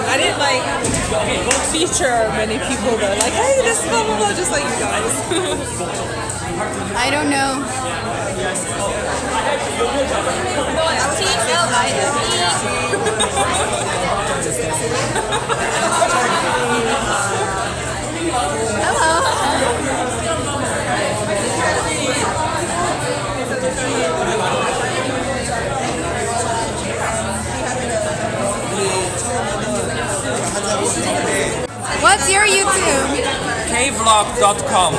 I didn't like feature many people though. Like, hey, this is blah blah blah, just like you guys. I don't know. What's your YouTube? kvlog.com.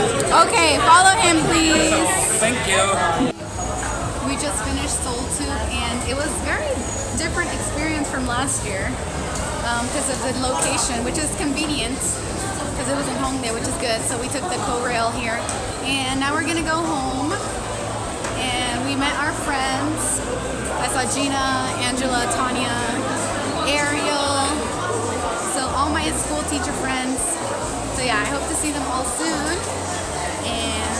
Okay, follow him please. Thank you. We just finished SeoulTube and it was very different experience from last year because of the location, which is convenient because it was in Hongdae, which is good. So we took the co-rail here and now we're gonna go home. And we met our friends. I saw Gina, Angela, Tanya, Ariel. So all my school teacher friends. So yeah, I hope to see them all soon. And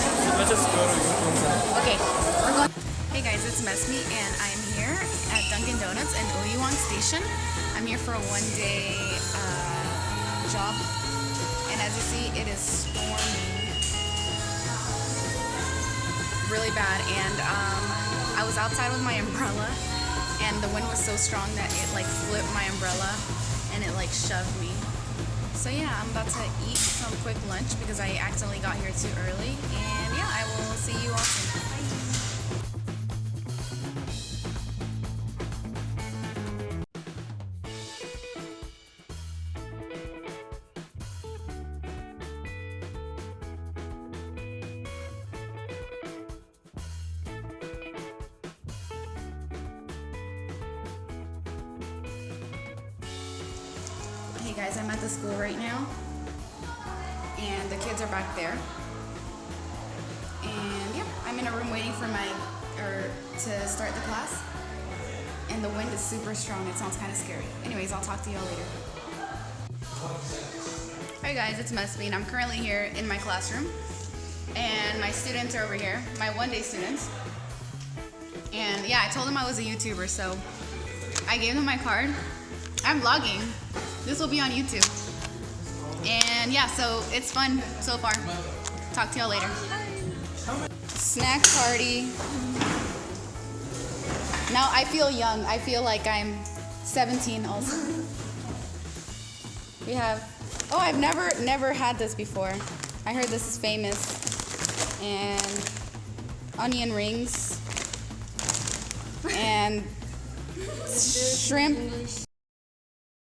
okay, we're going. Hey guys, it's Mesme and I'm here at Dunkin' Donuts in Ouyuan Station. I'm here for a one-day job, and as you see, it is storming really bad. And I was outside with my umbrella, and the wind was so strong that it like flipped my umbrella and it like shoved me. So yeah, I'm about to eat some quick lunch because I accidentally got here too early. And yeah, I will see you all soon. Bye. Hey guys, I'm at the school right now, and the kids are back there. And yeah, I'm in a room waiting for to start the class. And the wind is super strong. It sounds kind of scary. Anyways, I'll talk to y'all later. Hi guys, it's Mesme, and I'm currently here in my classroom. And my students are over here, my one-day students. And yeah, I told them I was a YouTuber, so I gave them my card. I'm vlogging. This will be on YouTube. And yeah, so it's fun so far. Talk to y'all later. Snack party. Now I feel young. I feel like I'm 17 also. We have, oh, I've never had this before. I heard this is famous. And onion rings. And shrimp.